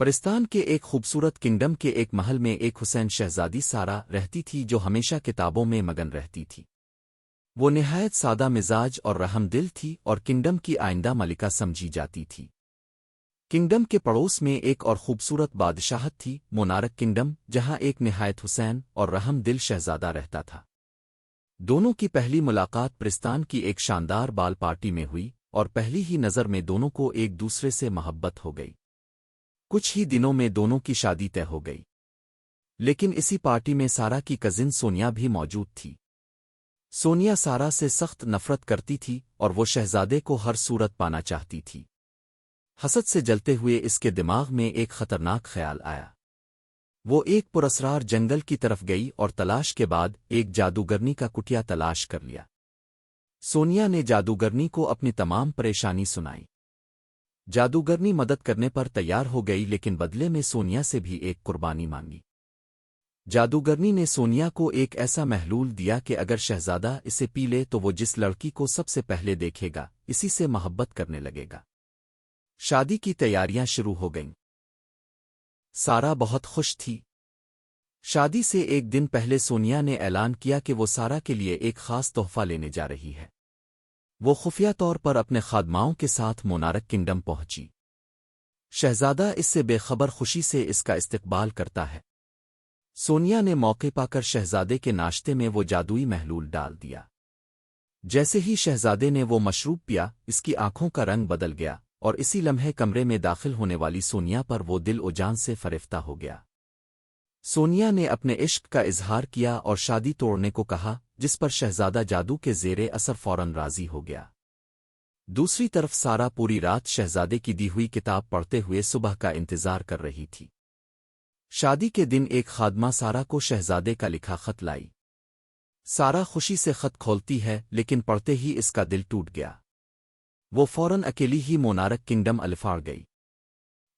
پرستان کے ایک خوبصورت کنگڈم کے ایک محل میں ایک حسین شہزادی سارا رہتی تھی جو ہمیشہ کتابوں میں مگن رہتی تھی۔ وہ نہایت سادہ مزاج اور رحم دل تھی اور کنگڈم کی آئندہ ملکہ سمجھی جاتی تھی۔ کنگڈم کے پڑوس میں ایک اور خوبصورت بادشاہت تھی، مونارک کنگڈم، جہاں ایک نہایت حسین اور رحم دل شہزادہ رہتا تھا۔ دونوں کی پہلی ملاقات پرستان کی ایک شاندار بال پارٹی میں ہوئی اور پہلی ہی نظر میں دونوں کو ایک دوسرے سے محبت ہو گئی۔ کچھ ہی دنوں میں دونوں کی شادی طے ہو گئی، لیکن اسی پارٹی میں سارا کی کزن سونیا بھی موجود تھی۔ سونیا سارا سے سخت نفرت کرتی تھی اور وہ شہزادے کو ہر صورت پانا چاہتی تھی۔ حسد سے جلتے ہوئے اس کے دماغ میں ایک خطرناک خیال آیا۔ وہ ایک پراسرار جنگل کی طرف گئی اور تلاش کے بعد ایک جادوگرنی کا کٹیا تلاش کر لیا۔ سونیا نے جادوگرنی کو اپنی تمام پریشانی سنائی۔ جادوگرنی مدد کرنے پر تیار ہو گئی، لیکن بدلے میں سونیا سے بھی ایک قربانی مانگی۔ جادوگرنی نے سونیا کو ایک ایسا محلول دیا کہ اگر شہزادہ اسے پی لے تو وہ جس لڑکی کو سب سے پہلے دیکھے گا اسی سے محبت کرنے لگے گا۔ شادی کی تیاریاں شروع ہو گئیں۔ سارا بہت خوش تھی۔ شادی سے ایک دن پہلے سونیا نے اعلان کیا کہ وہ سارا کے لیے ایک خاص تحفہ لینے جا رہی ہے۔ وہ خفیہ طور پر اپنے خادماؤں کے ساتھ مونارک کنگڈم پہنچی۔ شہزادہ اس سے بے خبر خوشی سے اس کا استقبال کرتا ہے۔ سونیا نے موقع پا کر شہزادے کے ناشتے میں وہ جادوئی محلول ڈال دیا۔ جیسے ہی شہزادے نے وہ مشروب پیا، اس کی آنکھوں کا رنگ بدل گیا اور اسی لمحے کمرے میں داخل ہونے والی سونیا پر وہ دل و جان سے فریفتہ ہو گیا۔ سونیا نے اپنے عشق کا اظہار کیا اور شادی توڑنے کو کہا، جس پر شہزادہ جادو کے زیر اثر فوراً راضی ہو گیا۔ دوسری طرف سارا پوری رات شہزادے کی دی ہوئی کتاب پڑھتے ہوئے صبح کا انتظار کر رہی تھی۔ شادی کے دن ایک خادمہ سارا کو شہزادے کا لکھا خط لائی۔ سارا خوشی سے خط کھولتی ہے، لیکن پڑھتے ہی اس کا دل ٹوٹ گیا۔ وہ فوراً اکیلی ہی مونارک کنگڈم الفاڑ گئی۔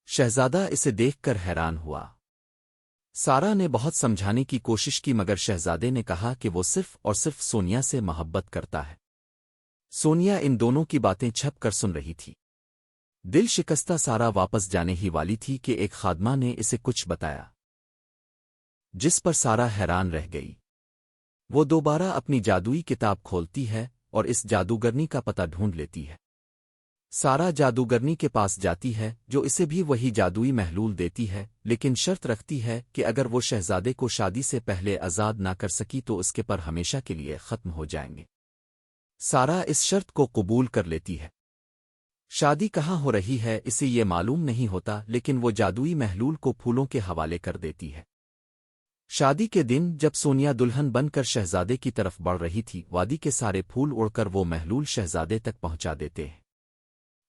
شہزادہ اسے دیکھ کر حیران ہوا۔ سارا نے بہت سمجھانے کی کوشش کی، مگر شہزادے نے کہا کہ وہ صرف اور صرف سونیا سے محبت کرتا ہے۔ سونیا ان دونوں کی باتیں چھپ کر سن رہی تھی۔ دل شکستہ سارا واپس جانے ہی والی تھی کہ ایک خادمہ نے اسے کچھ بتایا، جس پر سارا حیران رہ گئی۔ وہ دوبارہ اپنی جادوئی کتاب کھولتی ہے اور اس جادوگرنی کا پتہ ڈھونڈ لیتی ہے۔ سارا جادوگرنی کے پاس جاتی ہے، جو اسے بھی وہی جادوئی محلول دیتی ہے، لیکن شرط رکھتی ہے کہ اگر وہ شہزادے کو شادی سے پہلے آزاد نہ کر سکی تو اس کے پر ہمیشہ کے لیے ختم ہو جائیں گے۔ سارا اس شرط کو قبول کر لیتی ہے۔ شادی کہاں ہو رہی ہے اسے یہ معلوم نہیں ہوتا، لیکن وہ جادوئی محلول کو پھولوں کے حوالے کر دیتی ہے۔ شادی کے دن جب سونیا دلہن بن کر شہزادے کی طرف بڑھ رہی تھی، وادی کے سارے پھول اڑ کر وہ محلول شہزادے تک پہنچا دیتے ہیں۔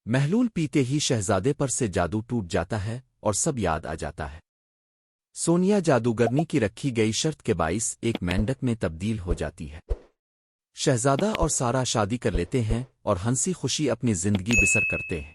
محلول پیتے ہی شہزادے پر سے جادو ٹوٹ جاتا ہے اور سب یاد آ جاتا ہے۔ سونیا جادوگرنی کی رکھی گئی شرط کے باعث ایک مینڈک میں تبدیل ہو جاتی ہے۔ شہزادہ اور سارا شادی کر لیتے ہیں اور ہنسی خوشی اپنی زندگی بسر کرتے ہیں۔